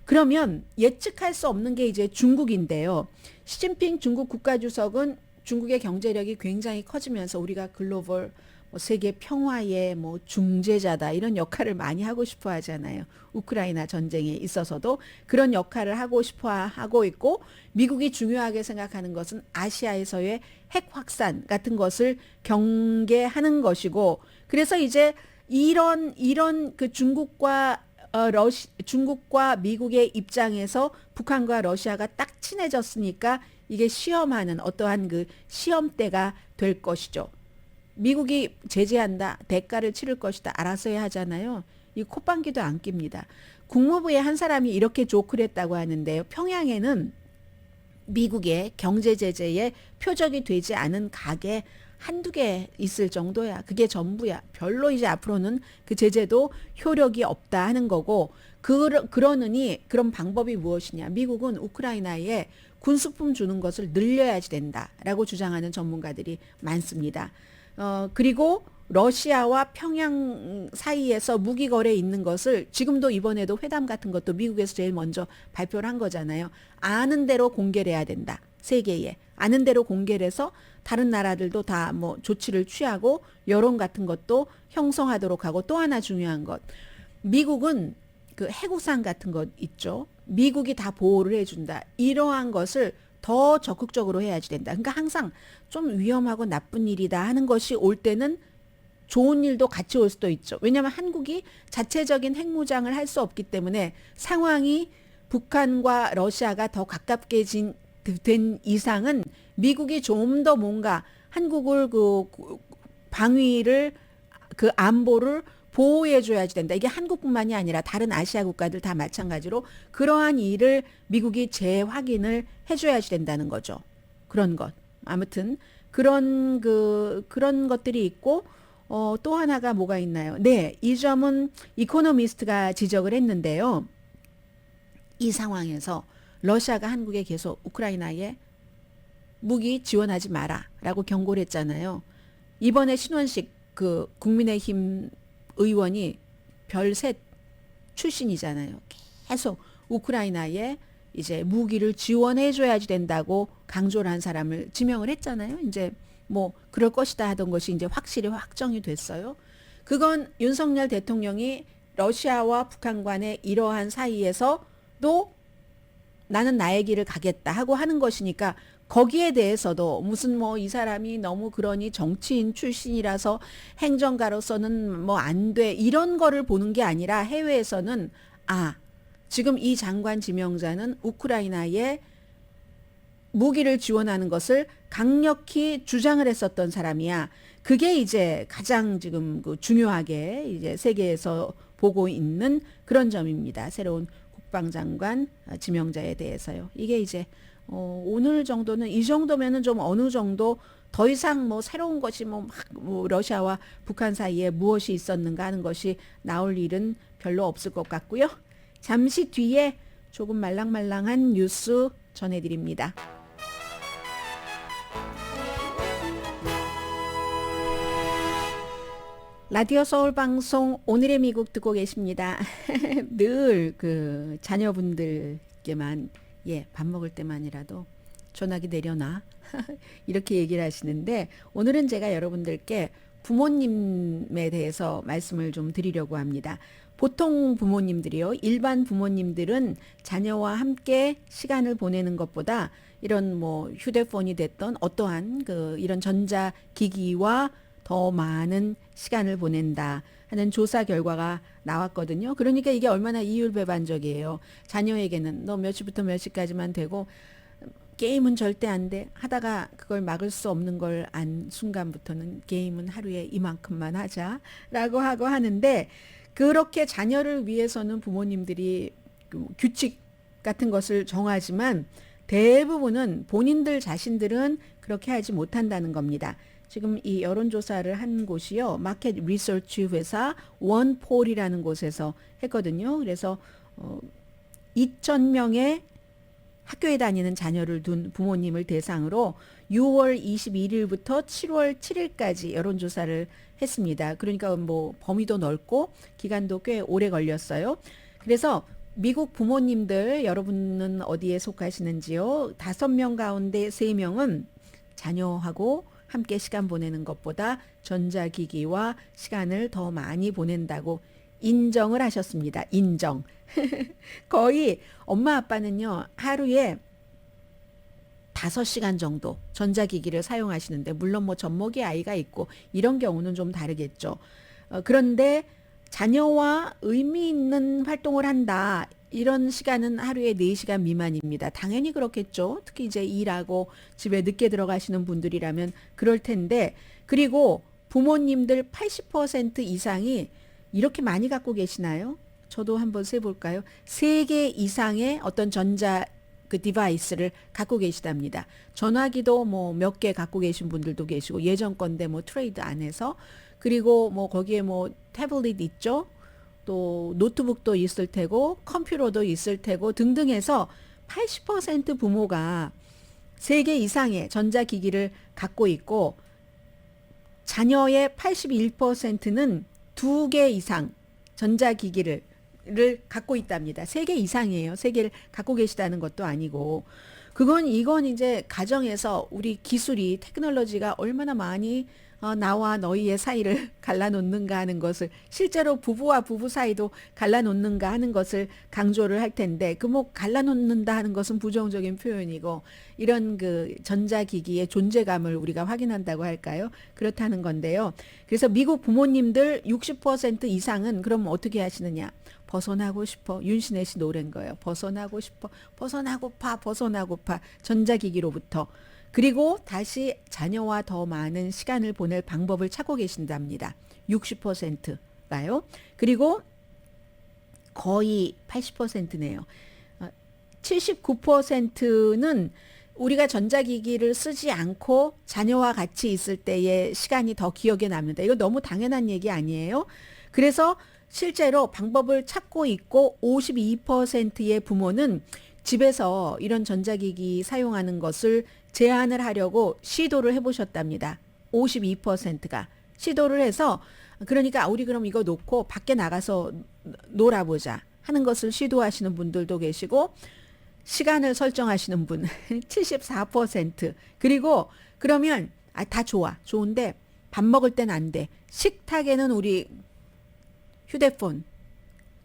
그러면 예측할 수 없는 게 이제 중국인데요. 시진핑 중국 국가주석은 중국의 경제력이 굉장히 커지면서 우리가 글로벌 세계 평화의 뭐 중재자다 이런 역할을 많이 하고 싶어 하잖아요. 우크라이나 전쟁에 있어서도 그런 역할을 하고 싶어 하고 있고 미국이 중요하게 생각하는 것은 아시아에서의 핵 확산 같은 것을 경계하는 것이고 그래서 이제 이런 그 중국과 미국의 입장에서 북한과 러시아가 딱 친해졌으니까 이게 시험하는 어떠한 그 시험대가 될 것이죠. 미국이 제재한다, 대가를 치를 것이다, 알아서 해야 하잖아요. 이 콧방귀도 안 낍니다. 국무부의 한 사람이 이렇게 조크를 했다고 하는데요. 평양에는 미국의 경제 제재에 표적이 되지 않은 가게 한두 개 있을 정도야. 그게 전부야. 별로 이제 앞으로는 그 제재도 효력이 없다 하는 거고 그러느니 그런 방법이 무엇이냐. 미국은 우크라이나에 군수품 주는 것을 늘려야지 된다라고 주장하는 전문가들이 많습니다. 그리고 러시아와 평양 사이에서 무기 거래 있는 것을 지금도 이번에도 회담 같은 것도 미국에서 제일 먼저 발표를 한 거잖아요. 아는 대로 공개를 해야 된다. 세계에. 아는 대로 공개를 해서 다른 나라들도 다 뭐 조치를 취하고 여론 같은 것도 형성하도록 하고 또 하나 중요한 것. 미국은 그 해구상 같은 것 있죠. 미국이 다 보호를 해준다. 이러한 것을 더 적극적으로 해야지 된다. 그러니까 항상 좀 위험하고 나쁜 일이다 하는 것이 올 때는 좋은 일도 같이 올 수도 있죠. 왜냐하면 한국이 자체적인 핵무장을 할 수 없기 때문에 상황이 북한과 러시아가 더 가깝게 된 이상은 미국이 좀 더 뭔가 한국을 그 방위를 그 안보를 보호해 줘야지 된다. 이게 한국뿐만이 아니라 다른 아시아 국가들 다 마찬가지로 그러한 일을 미국이 재확인을 해줘야지 된다는 거죠. 그런 것. 아무튼 그런 것들이 있고 또 하나가 뭐가 있나요? 네, 이 점은 이코노미스트가 지적을 했는데요. 이 상황에서 러시아가 한국에 계속 우크라이나에 무기 지원하지 마라라고 경고를 했잖아요. 이번에 신원식 그 국민의힘 의원이 별셋 출신이잖아요. 계속 우크라이나에 이제 무기를 지원해 줘야지 된다고 강조를 한 사람을 지명을 했잖아요. 이제 뭐 그럴 것이다 하던 것이 이제 확실히 확정이 됐어요. 그건 윤석열 대통령이 러시아와 북한 간의 이러한 사이에서도 나는 나의 길을 가겠다 하고 하는 것이니까 거기에 대해서도 무슨 뭐 이 사람이 너무 그러니 정치인 출신이라서 행정가로서는 뭐 안 돼 이런 거를 보는 게 아니라 해외에서는 지금 이 장관 지명자는 우크라이나에 무기를 지원하는 것을 강력히 주장을 했었던 사람이야. 그게 이제 가장 지금 그 중요하게 이제 세계에서 보고 있는 그런 점입니다. 새로운 국방장관 지명자에 대해서요. 이게 이제 오늘 정도는 이 정도면은 좀 어느 정도 더 이상 뭐 새로운 것이 뭐 러시아와 북한 사이에 무엇이 있었는가 하는 것이 나올 일은 별로 없을 것 같고요. 잠시 뒤에 조금 말랑말랑한 뉴스 전해드립니다. 라디오 서울 방송 오늘의 미국 듣고 계십니다. 늘 그 자녀분들께만 밥 먹을 때만이라도 전화기 내려놔 이렇게 얘기를 하시는데 오늘은 제가 여러분들께 부모님에 대해서 말씀을 좀 드리려고 합니다. 보통 부모님들이요, 일반 부모님들은 자녀와 함께 시간을 보내는 것보다 이런 뭐 휴대폰이 됐던 어떠한 이런 전자기기와 더 많은 시간을 보낸다 하는 조사 결과가 나왔거든요. 그러니까 이게 얼마나 이율배반적이에요. 자녀에게는 너 몇 시부터 몇 시까지만 되고 게임은 절대 안 돼. 하다가 그걸 막을 수 없는 걸 안 순간부터는 게임은 하루에 이만큼만 하자라고 하고 하는데 그렇게 자녀를 위해서는 부모님들이 규칙 같은 것을 정하지만 대부분은 본인들 자신들은 그렇게 하지 못한다는 겁니다. 지금 이 여론조사를 한 곳이요, 마켓 리서치 회사 원폴이라는 곳에서 했거든요. 그래서 2,000명의 학교에 다니는 자녀를 둔 부모님을 대상으로 6월 21일부터 7월 7일까지 여론조사를 했습니다. 그러니까 뭐 범위도 넓고 기간도 꽤 오래 걸렸어요. 그래서 미국 부모님들 여러분은 어디에 속하시는지요? 5명 가운데 3명은 자녀하고 함께 시간 보내는 것보다 전자기기와 시간을 더 많이 보낸다고 인정을 하셨습니다. 인정. 거의 엄마 아빠는요, 하루에 5시간 정도 전자기기를 사용하시는데, 물론 뭐 젖먹이 아이가 있고 이런 경우는 좀 다르겠죠. 그런데 자녀와 의미 있는 활동을 한다, 이런 시간은 하루에 4시간 미만입니다. 당연히 그렇겠죠. 특히 이제 일하고 집에 늦게 들어가시는 분들이라면 그럴 텐데, 그리고 부모님들 80% 이상이 이렇게 많이 갖고 계시나요? 저도 한번 세볼까요? 3개 이상의 어떤 전자 디바이스를 갖고 계시답니다. 전화기도 뭐 몇 개 갖고 계신 분들도 계시고, 예전 건데 뭐 트레이드 안 해서, 그리고 뭐 거기에 뭐 태블릿 있죠? 또 노트북도 있을 테고 컴퓨터도 있을 테고 등등 해서 80% 부모가 3개 이상의 전자기기를 갖고 있고, 자녀의 81%는 2개 이상 전자기기를 갖고 있답니다. 3개 이상이에요. 3개를 갖고 계시다는 것도 아니고, 이건 이제 가정에서 우리 기술이, 테크놀로지가 얼마나 많이 나와 너희의 사이를 갈라놓는가 하는 것을, 실제로 부부와 부부 사이도 갈라놓는가 하는 것을 강조를 할 텐데, 뭐 갈라놓는다 하는 것은 부정적인 표현이고, 이런 전자기기의 존재감을 우리가 확인한다고 할까요? 그렇다는 건데요. 그래서 미국 부모님들 60% 이상은 그럼 어떻게 하시느냐? 벗어나고 싶어. 윤신혜 씨 노래인 거예요. 벗어나고 싶어. 벗어나고파. 전자기기로부터. 그리고 다시 자녀와 더 많은 시간을 보낼 방법을 찾고 계신답니다. 60%가요. 그리고 거의 80%네요. 79%는 우리가 전자기기를 쓰지 않고 자녀와 같이 있을 때의 시간이 더 기억에 남는다. 이거 너무 당연한 얘기 아니에요? 그래서 실제로 방법을 찾고 있고, 52%의 부모는 집에서 이런 전자기기 사용하는 것을 제한을 하려고 시도를 해보셨답니다. 52%가 시도를 해서, 그러니까 우리 그럼 이거 놓고 밖에 나가서 놀아보자 하는 것을 시도하시는 분들도 계시고, 시간을 설정하시는 분 74%. 그리고 그러면 다 좋은데 밥 먹을 땐 안 돼. 식탁에는 우리 휴대폰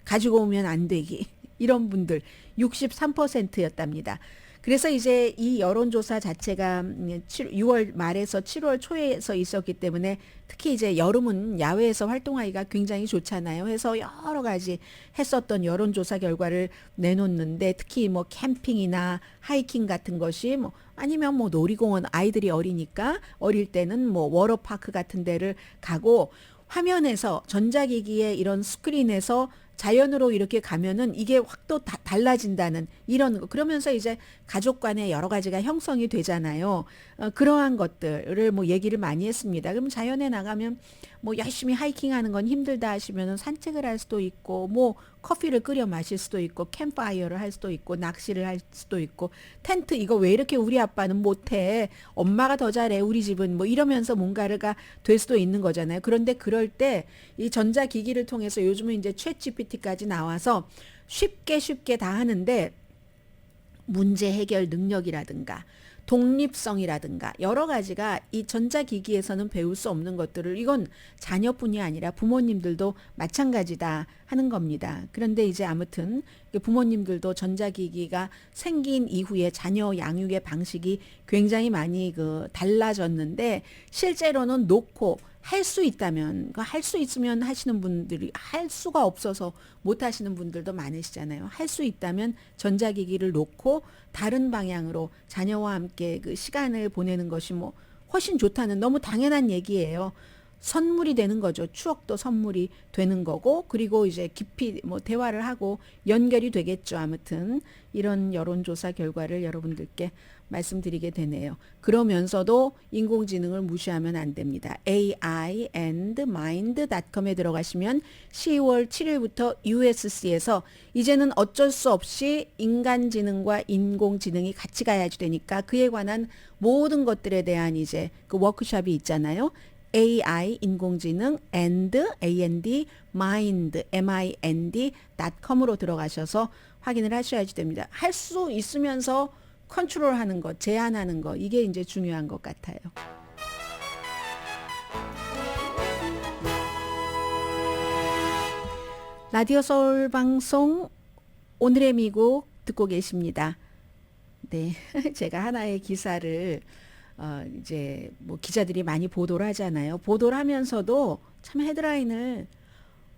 가지고 오면 안 되기. 이런 분들 63%였답니다. 그래서 이제 이 여론조사 자체가 6월 말에서 7월 초에서 있었기 때문에 특히 이제 여름은 야외에서 활동하기가 굉장히 좋잖아요. 해서 여러 가지 했었던 여론조사 결과를 내놓는데 특히 뭐 캠핑이나 하이킹 같은 것이 뭐 아니면 뭐 놀이공원 아이들이 어리니까 어릴 때는 뭐 워터파크 같은 데를 가고 화면에서 전자기기의 이런 스크린에서 자연으로 이렇게 가면은 이게 확 또 달라진다는 이런 거. 그러면서 이제 가족 간의 여러 가지가 형성이 되잖아요. 그러한 것들을 뭐 얘기를 많이 했습니다. 그럼 자연에 나가면 뭐 열심히 하이킹하는 건 힘들다 하시면은 산책을 할 수도 있고 뭐 커피를 끓여 마실 수도 있고 캠파이어를 할 수도 있고 낚시를 할 수도 있고 텐트 이거 왜 이렇게 우리 아빠는 못해 엄마가 더 잘해 우리 집은 뭐 이러면서 뭔가가 될 수도 있는 거잖아요. 그런데 그럴 때 이 전자기기를 통해서 요즘은 이제 챗 GPT까지 나와서 쉽게 다 하는데 문제 해결 능력이라든가 독립성이라든가 여러 가지가 이 전자기기에서는 배울 수 없는 것들을 이건 자녀뿐이 아니라 부모님들도 마찬가지다 하는 겁니다. 그런데 이제 아무튼 부모님들도 전자기기가 생긴 이후에 자녀 양육의 방식이 굉장히 많이 달라졌는데 실제로는 놓고 할 수 있다면 할 수 있으면 하시는 분들이 할 수가 없어서 못 하시는 분들도 많으시잖아요. 할 수 있다면 전자기기를 놓고 다른 방향으로 자녀와 함께 그 시간을 보내는 것이 뭐 훨씬 좋다는 너무 당연한 얘기예요. 선물이 되는 거죠. 추억도 선물이 되는 거고 그리고 이제 깊이 뭐 대화를 하고 연결이 되겠죠. 아무튼 이런 여론조사 결과를 여러분들께 말씀드리게 되네요. 그러면서도 인공지능을 무시하면 안 됩니다. aiandmind.com에 들어가시면 10월 7일부터 USC에서 이제는 어쩔 수 없이 인간지능과 인공지능이 같이 가야지 되니까 그에 관한 모든 것들에 대한 이제 그 워크숍이 있잖아요. AI 인공지능 and mind.com으로 들어가셔서 확인을 하셔야지 됩니다. 할 수 있으면서 컨트롤하는 것, 제한하는 것 이게 이제 중요한 것 같아요. 라디오 서울 방송 오늘의 미국 듣고 계십니다. 네, 제가 하나의 기사를 이제 뭐 기자들이 많이 보도를 하잖아요. 보도를 하면서도 참 헤드라인을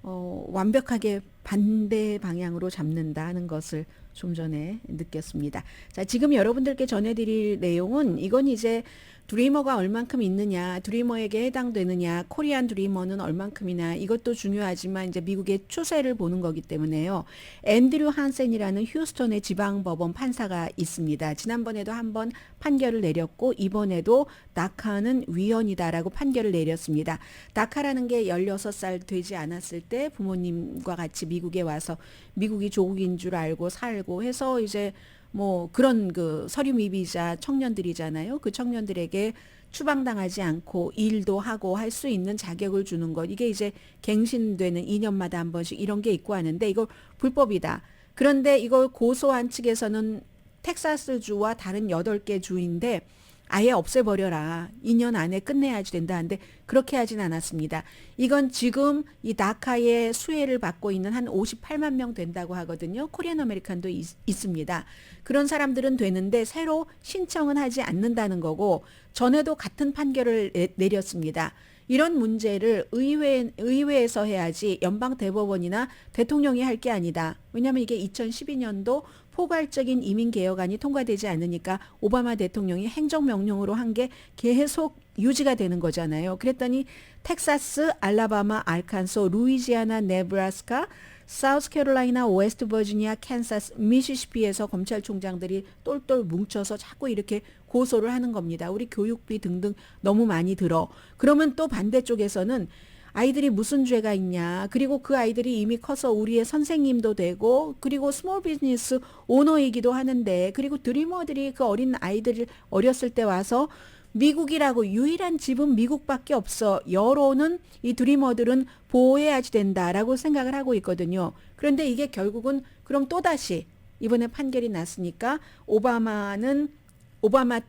완벽하게 반대 방향으로 잡는다 하는 것을 좀 전에 느꼈습니다. 자, 지금 여러분들께 전해드릴 내용은 이건 이제 드리머가 얼만큼 있느냐, 드리머에게 해당되느냐, 코리안 드리머는 얼만큼이나 이것도 중요하지만 이제 미국의 추세를 보는 거기 때문에요. 앤드류 한센이라는 휴스턴의 지방법원 판사가 있습니다. 지난번에도 한번 판결을 내렸고 이번에도 다카는 위헌이다라고 판결을 내렸습니다. 다카라는 게 16살 되지 않았을 때 부모님과 같이 미국에 와서 미국이 조국인 줄 알고 살고 해서 이제 뭐 그런 그 서류 미비자 청년들이잖아요. 그 청년들에게 추방당하지 않고 일도 하고 할 수 있는 자격을 주는 것. 이게 이제 갱신되는 2년마다 한 번씩 이런 게 있고 하는데 이거 불법이다. 그런데 이걸 고소한 측에서는 텍사스주와 다른 8개 주인데 아예 없애버려라. 2년 안에 끝내야지 된다는데 그렇게 하진 않았습니다. 이건 지금 이 다카의 수혜를 받고 있는 한 58만 명 된다고 하거든요. 코리안 아메리칸도 있습니다. 그런 사람들은 되는데 새로 신청은 하지 않는다는 거고 전에도 같은 판결을 내렸습니다. 이런 문제를 의회에서 해야지 연방대법원이나 대통령이 할 게 아니다. 왜냐하면 이게 2012년도 포괄적인 이민개혁안이 통과되지 않으니까 오바마 대통령이 행정명령으로 한 게 계속 유지가 되는 거잖아요. 그랬더니 텍사스, 알라바마, 알칸소, 루이지아나, 네브라스카, 사우스캐롤라이나, 웨스트버지니아, 캔사스, 미시시피에서 검찰총장들이 똘똘 뭉쳐서 자꾸 이렇게 고소를 하는 겁니다. 우리 교육비 등등 너무 많이 들어. 그러면 또 반대쪽에서는 아이들이 무슨 죄가 있냐. 그리고 그 아이들이 이미 커서 우리의 선생님도 되고 그리고 스몰 비즈니스 오너이기도 하는데 그리고 드리머들이 그 어린 아이들 어렸을 때 와서 미국이라고 유일한 집은 미국밖에 없어. 여론은 이 드리머들은 보호해야지 된다라고 생각을 하고 있거든요. 그런데 이게 결국은 그럼 또다시 이번에 판결이 났으니까 오바마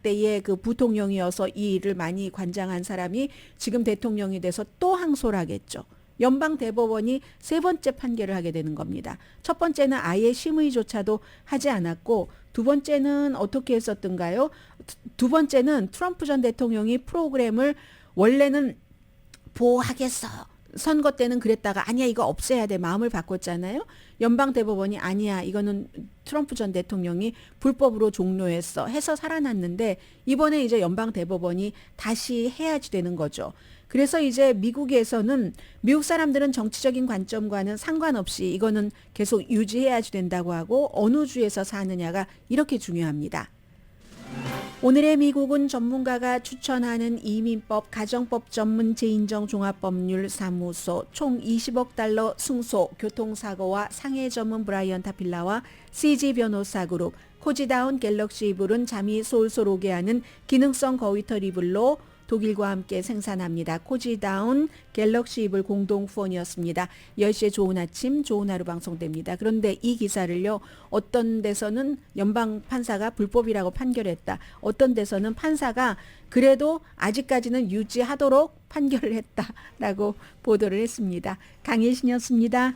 때의 그 부통령이어서 이 일을 많이 관장한 사람이 지금 대통령이 돼서 또 항소를 하겠죠. 연방 대법원이 세 번째 판결을 하게 되는 겁니다. 첫 번째는 아예 심의조차도 하지 않았고 두 번째는 어떻게 했었던가요? 두 번째는 트럼프 전 대통령이 프로그램을 원래는 보호하겠어. 선거 때는 그랬다가 아니야 이거 없애야 돼 마음을 바꿨잖아요. 연방 대법원이 아니야 이거는 트럼프 전 대통령이 불법으로 종료했어 해서 살아났는데 이번에 이제 연방 대법원이 다시 해야지 되는 거죠. 그래서 이제 미국에서는 미국 사람들은 정치적인 관점과는 상관없이 이거는 계속 유지해야지 된다고 하고 어느 주에서 사느냐가 이렇게 중요합니다. 오늘의 미국은 전문가가 추천하는 이민법 가정법 전문 재인정 종합법률 사무소 총 20억 달러 승소 교통사고와 상해 전문 브라이언 타필라와 CG 변호사 그룹 코지다운 갤럭시 이불은 잠이 솔솔 오게 하는 기능성 거위털 이불로 독일과 함께 생산합니다. 코지다운 갤럭시 이불 공동 후원이었습니다. 10시에 좋은 아침 좋은 하루 방송됩니다. 그런데 이 기사를요. 어떤 데서는 연방 판사가 불법이라고 판결했다. 어떤 데서는 판사가 그래도 아직까지는 유지하도록 판결을 했다라고 보도를 했습니다. 강혜신이었습니다.